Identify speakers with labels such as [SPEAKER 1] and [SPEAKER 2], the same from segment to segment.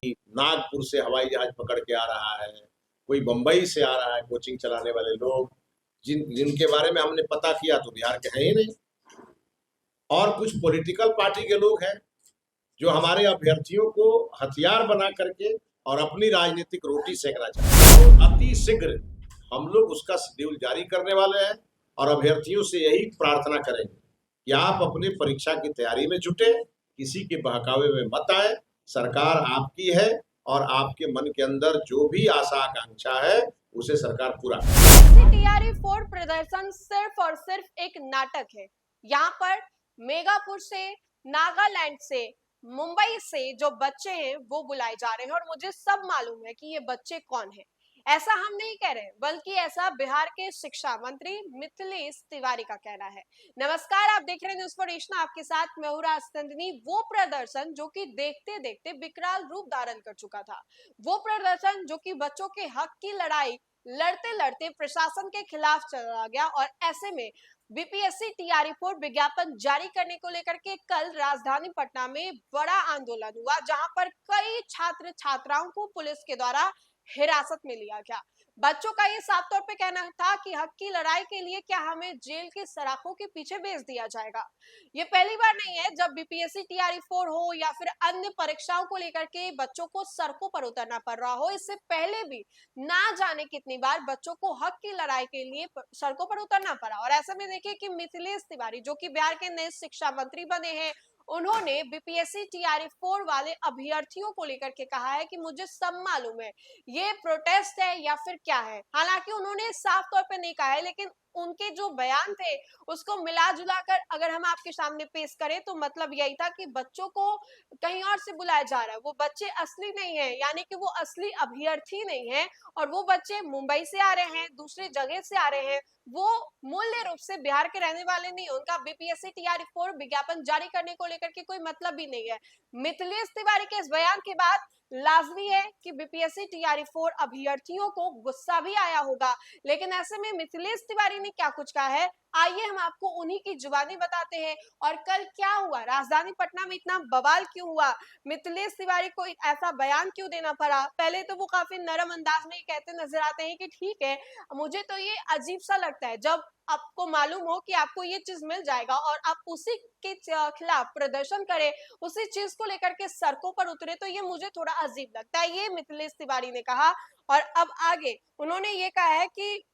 [SPEAKER 1] नागपुर से हवाई जहाज पकड़ के आ रहा है, कोई बंबई से आ रहा है, कोचिंग चलाने वाले लोग जिनके बारे में हमने पता किया तो बिहार के हैं ही नहीं। और कुछ पॉलिटिकल पार्टी के लोग हैं जो हमारे अभ्यर्थियों को हथियार बना करके और अपनी राजनीतिक रोटी सेकना चाहते हैं। तो अति शीघ्र हम लोग उसका शेड्यूल जारी करने वाले हैं और अभ्यर्थियों से यही प्रार्थना करेंगे कि आप अपनी परीक्षा की तैयारी में जुटे, किसी के बहकावे में मत आए। सरकार आपकी है और आपके मन के अंदर जो भी आशा आकांक्षा है उसे सरकार पूरा
[SPEAKER 2] करेगी। टीआरई 4 प्रदर्शन सिर्फ और सिर्फ एक नाटक है। यहाँ पर मेगापुर से, नागालैंड से, मुंबई से जो बच्चे हैं वो बुलाए जा रहे हैं और मुझे सब मालूम है कि ये बच्चे कौन हैं। ऐसा हम नहीं कह रहे, बल्कि ऐसा बिहार के शिक्षा मंत्री मिथिलेश तिवारी का कहना है। नमस्कार, आप देख रहे हैं न्यूज़ फॉर नेशन, आपके साथ मैं हूं राजनंदिनी। वो प्रदर्शन जो कि देखते देखते विकराल रूप धारण कर चुका था, वो प्रदर्शन जो कि बच्चों के हक की लड़ाई लड़ते लड़ते प्रशासन के खिलाफ चला गया और ऐसे में बीपीएससी टीआरई 4 विज्ञापन जारी करने को लेकर के कल राजधानी पटना में बड़ा आंदोलन हुआ, जहां पर कई छात्र छात्राओं को पुलिस के द्वारा हिरासत में लिया गया। बच्चों का ये साफ तौर पे कहना था कि हक की लड़ाई के लिए क्या हमें जेल के सलाखों के पीछे भेज दिया जाएगा। ये पहली बार नहीं है जब बीपीएससी टीआरई 4 हो या फिर अन्य परीक्षाओं को लेकर के बच्चों को सड़कों पर उतरना पड़ रहा हो। इससे पहले भी ना जाने कितनी बार बच्चों को हक की लड़ाई के लिए सड़कों पर उतरना पड़ा। और ऐसे में देखिए कि मिथिलेश तिवारी जो कि बिहार के नए शिक्षा मंत्री बने हैं, उन्होंने बीपीएससी टीआरई 4 वाले अभ्यर्थियों को लेकर के कहा है कि मुझे सब मालूम है ये प्रोटेस्ट है या फिर क्या है। हालांकि उन्होंने साफ तौर पे नहीं कहा है, लेकिन उनके जो बयान थे उसको मिला जुला कर अगर हम आपके सामने पेश करें तो मतलब यही था कि बच्चों को कहीं और से बुलाया जा रहा है। वो बच्चे असली नहीं है, यानी कि वो असली अभ्यर्थी नहीं है और वो बच्चे मुंबई से आ रहे हैं, दूसरे जगह से आ रहे हैं। वो मूल्य रूप से बिहार के रहने वाले नहीं, उनका बीपीएससी टीआरई 4 विज्ञापन जारी करने को लेकर के कोई मतलब भी नहीं है। मिथिलेश तिवारी के इस बयान के बाद लाजमी है कि बीपीएससी टीआरई 4 अभ्यर्थियों को गुस्सा भी आया होगा। लेकिन ऐसे में मिथिलेश तिवारी ने क्या कुछ कहा है, आइए हम आपको उन्हीं की जुबानी बताते हैं। और कल क्या हुआ, राजधानी पटना में इतना बवाल क्यों हुआ, मिथिलेश तिवारी को ऐसा बयान क्यों देना पड़ा। पहले तो वो काफी नरम अंदाज में कहते नजर आते हैं कि ठीक है, मुझे तो ये अजीब सा लगता है जब आपको मालूम हो कि आपको ये चीज मिल जाएगा और आप उसी के खिलाफ प्रदर्शन करें, उसी चीज को लेकर के सड़कों पर उतरे, तो ये मुझे थोड़ा अजीब लगता है। ये मिथिलेश तिवारी ने कहा। और अब आगे उन्होंने ये कहा है कि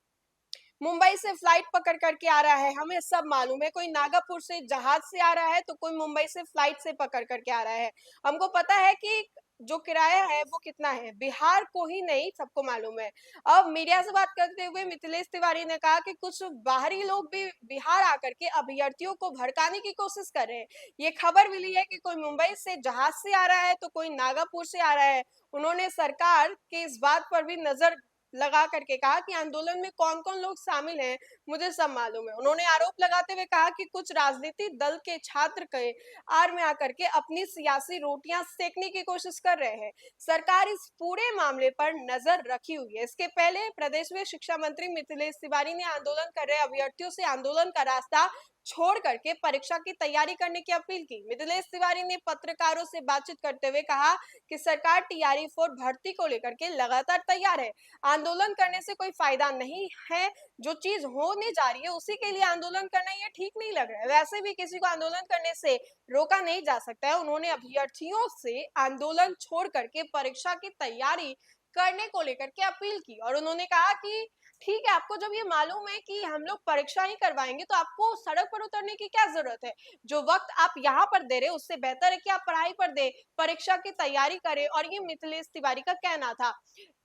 [SPEAKER 2] मुंबई से फ्लाइट पकड़ करके आ रहा है, हमें सब मालूम है। कोई नागपुर से जहाज से आ रहा है तो कोई मुंबई से फ्लाइट से पकड़ करके आ रहा है। हमको पता है कि जो किराया है वो कितना है, बिहार को ही नहीं सबको मालूम है। अब मीडिया से बात करते हुए मिथिलेश तिवारी ने कहा कि कुछ बाहरी लोग भी बिहार आकर के अभ्यर्थियों को भड़काने की कोशिश कर रहे हैं। ये खबर मिली है कि कोई मुंबई से जहाज से आ रहा है तो कोई नागपुर से आ रहा है। उन्होंने सरकार के इस बात पर भी नजर लगा करके कहा कि आंदोलन में कौन कौन लोग शामिल हैं मुझे सब मालूम है। उन्होंने आरोप लगाते हुए कहा कि कुछ राजनीतिक दल के छात्र के आड़ में आकर के अपनी सियासी रोटियां सेकने की कोशिश कर रहे हैं। सरकार इस पूरे मामले पर नजर रखी हुई है। इसके पहले प्रदेश में शिक्षा मंत्री मिथिलेश तिवारी ने आंदोलन कर रहे अभ्यर्थियों से आंदोलन का रास्ता छोड़ करके परीक्षा की तैयारी करने की अपील की। मिथिलेश तिवारी ने पत्रकारों से बातचीत करते हुए कहा कि सरकार टीआरई 4 भर्ती को लेकर के लगातार तैयार है। आंदोलन करने से कोई फायदा नहीं है, जो चीज होने जा रही है उसी के लिए आंदोलन करना ये ठीक नहीं लग रहा है। वैसे भी किसी को आंदोलन करने से रोका नहीं जा सकता है। उन्होंने अभ्यर्थियों से आंदोलन छोड़ करके परीक्षा की तैयारी करने को लेकर के अपील की और उन्होंने कहा कि ठीक है, आपको जब ये मालूम है कि हम लोग परीक्षा ही करवाएंगे तो आपको सड़क पर उतरने की क्या जरूरत है। जो वक्त आप यहाँ पर दे रहे हैं उससे बेहतर है कि आप पढ़ाई पर दे, परीक्षा की तैयारी करें। और ये मिथिलेश तिवारी का कहना था।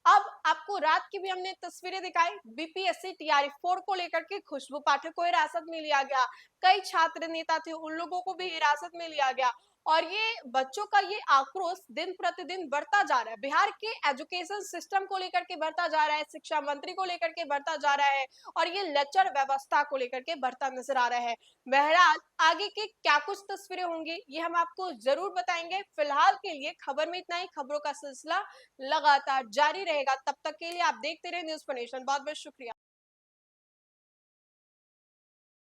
[SPEAKER 2] अब आपको रात की भी हमने तस्वीरें दिखाई, बीपीएससी टीआरई 4 को लेकर के खुशबू पाठक को हिरासत में लिया गया, कई छात्र नेता थे उन लोगों को भी हिरासत में लिया गया। और ये बच्चों का ये आक्रोश दिन प्रतिदिन बढ़ता जा रहा है, बिहार के एजुकेशन सिस्टम को लेकर के बढ़ता जा रहा है, शिक्षा मंत्री को लेकर के बढ़ता जा रहा है और ये लचर व्यवस्था को लेकर के बढ़ता नजर आ रहा है। बहरहाल आगे की क्या कुछ तस्वीरें होंगी ये हम आपको जरूर बताएंगे। फिलहाल के लिए खबर में इतना ही, खबरों का सिलसिला लगातार जारी रहेगा। तब तक के लिए आप देखते रहे न्यूज़ फॉर नेशन। बहुत बहुत शुक्रिया।